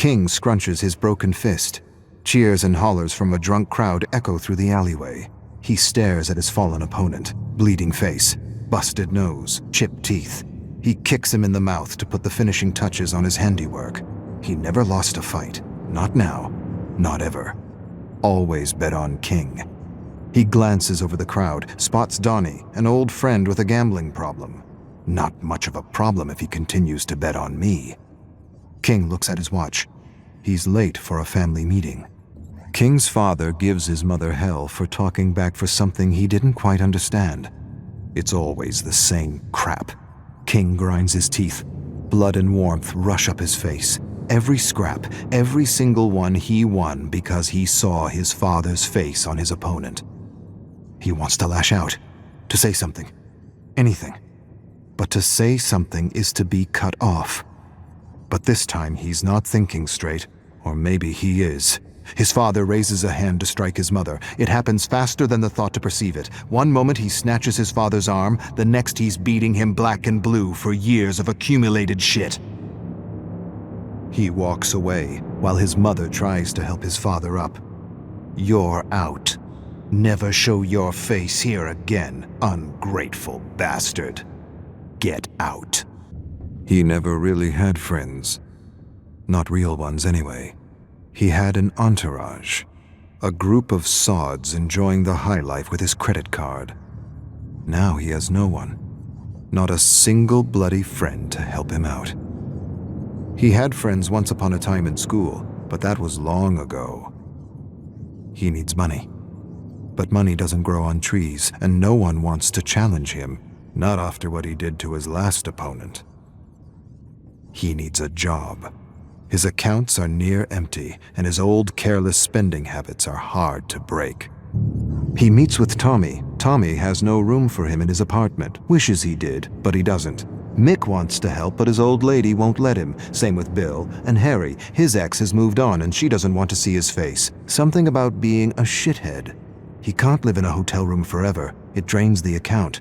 King scrunches his broken fist. Cheers and hollers from a drunk crowd echo through the alleyway. He stares at his fallen opponent, bleeding face, busted nose, chipped teeth. He kicks him in the mouth to put the finishing touches on his handiwork. He never lost a fight. Not now. Not ever. Always bet on King. He glances over the crowd, spots Donnie, an old friend with a gambling problem. Not much of a problem if he continues to bet on me. King looks at his watch. He's late for a family meeting. King's father gives his mother hell for talking back for something he didn't quite understand. It's always the same crap. King grinds his teeth. Blood and warmth rush up his face. Every scrap, every single one he won because he saw his father's face on his opponent. He wants to lash out, to say something, anything. But to say something is to be cut off. But this time he's not thinking straight, or maybe he is. His father raises a hand to strike his mother. It happens faster than the thought to perceive it. One moment he snatches his father's arm, the next he's beating him black and blue for years of accumulated shit. He walks away while his mother tries to help his father up. You're out. Never show your face here again, ungrateful bastard. Get out. He never really had friends. Not real ones anyway. He had an entourage, a group of sods enjoying the high life with his credit card. Now he has no one, not a single bloody friend to help him out. He had friends once upon a time in school, but that was long ago. He needs money. But money doesn't grow on trees, and no one wants to challenge him, not after what he did to his last opponent. He needs a job. His accounts are near empty, and his old careless spending habits are hard to break. He meets with Tommy. Tommy has no room for him in his apartment. Wishes he did, but he doesn't. Mick wants to help, but his old lady won't let him. Same with Bill. And Harry, his ex has moved on, and she doesn't want to see his face. Something about being a shithead. He can't live in a hotel room forever. It drains the account.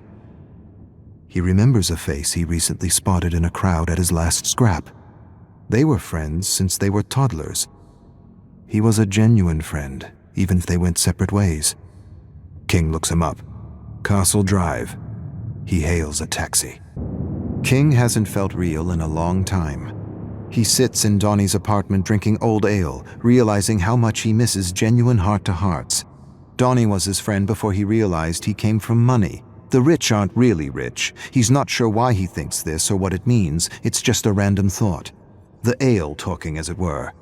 He remembers a face he recently spotted in a crowd at his last scrap. They were friends since they were toddlers. He was a genuine friend, even if they went separate ways. King looks him up. Castle Drive. He hails a taxi. King hasn't felt real in a long time. He sits in Donnie's apartment drinking old ale, realizing how much he misses genuine heart-to-hearts. Donnie was his friend before he realized he came from money. The rich aren't really rich. He's not sure why he thinks this or what it means. It's just a random thought. The ale talking, as it were.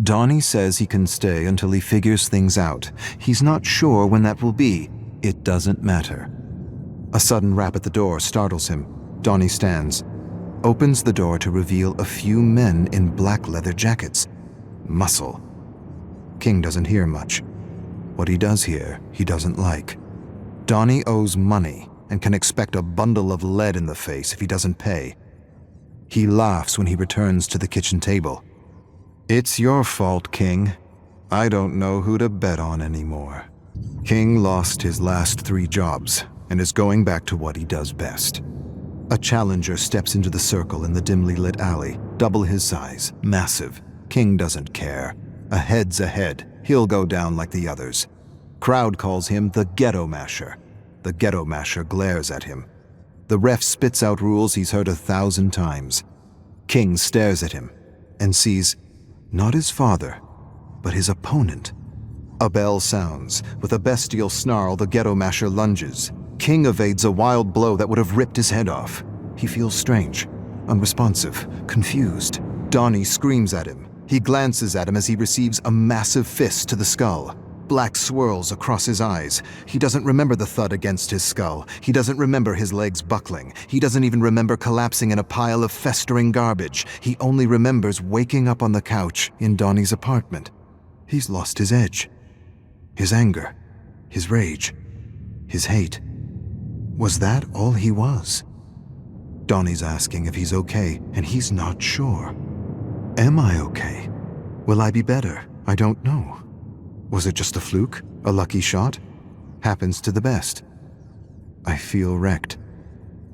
Donnie says he can stay until he figures things out. He's not sure when that will be. It doesn't matter. A sudden rap at the door startles him. Donnie stands, opens the door to reveal a few men in black leather jackets. Muscle. King doesn't hear much. What he does hear, he doesn't like. Donnie owes money and can expect a bundle of lead in the face if he doesn't pay. He laughs when he returns to the kitchen table. It's your fault, King. I don't know who to bet on anymore. King lost his last 3 jobs and is going back to what he does best. A challenger steps into the circle in the dimly lit alley, double his size, massive. King doesn't care. A head's a head. He'll go down like the others. Crowd calls him the Ghetto Masher. The Ghetto Masher glares at him. The ref spits out rules he's heard 1,000 times. King stares at him and sees not his father, but his opponent. A bell sounds. With a bestial snarl, the Ghetto Masher lunges. King evades a wild blow that would have ripped his head off. He feels strange, unresponsive, confused. Donnie screams at him. He glances at him as he receives a massive fist to the skull. Black swirls across his eyes. He doesn't remember the thud against his skull. He doesn't remember his legs buckling. He doesn't even remember collapsing in a pile of festering garbage. He only remembers waking up on the couch in Donnie's apartment. He's lost his edge. His anger. His rage. His hate. Was that all he was? Donnie's asking if he's okay, and he's not sure. Am I okay? Will I be better? I don't know. Was it just a fluke? A lucky shot? Happens to the best. I feel wrecked.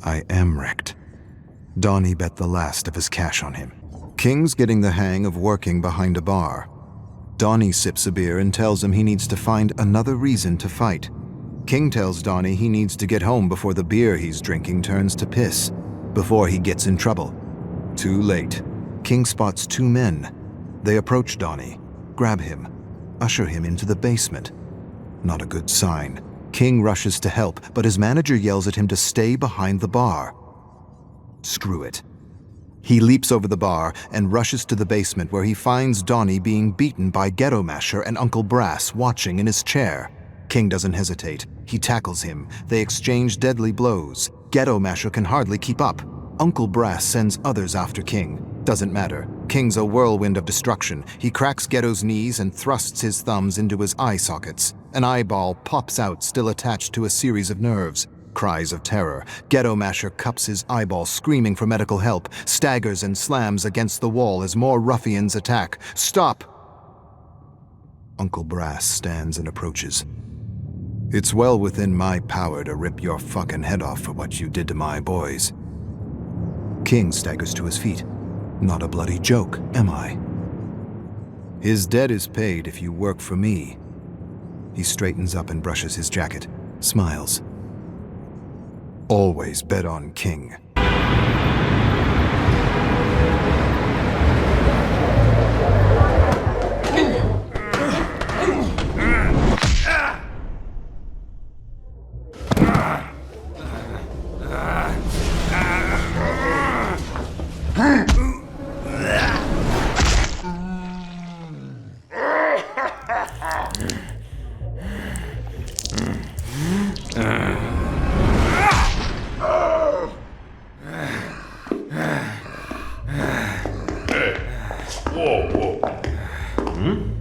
I am wrecked. Donnie bet the last of his cash on him. King's getting the hang of working behind a bar. Donnie sips a beer and tells him he needs to find another reason to fight. King tells Donnie he needs to get home before the beer he's drinking turns to piss, before he gets in trouble. Too late. King spots two men. They approach Donnie, grab him, usher him into the basement. Not a good sign. King rushes to help, but his manager yells at him to stay behind the bar. Screw it. He leaps over the bar and rushes to the basement where he finds Donnie being beaten by Ghetto Masher and Uncle Brass watching in his chair. King doesn't hesitate. He tackles him. They exchange deadly blows. Ghetto Masher can hardly keep up. Uncle Brass sends others after King. Doesn't matter. King's a whirlwind of destruction. He cracks Ghetto's knees and thrusts his thumbs into his eye sockets. An eyeball pops out, still attached to a series of nerves. Cries of terror. Ghetto Masher cups his eyeball, screaming for medical help, staggers and slams against the wall as more ruffians attack. Stop! Uncle Brass stands and approaches. It's well within my power to rip your fucking head off for what you did to my boys. King staggers to his feet. Not a bloody joke, am I? His debt is paid if you work for me. He straightens up and brushes his jacket, smiles. Always bet on King. Whoa. Hmm?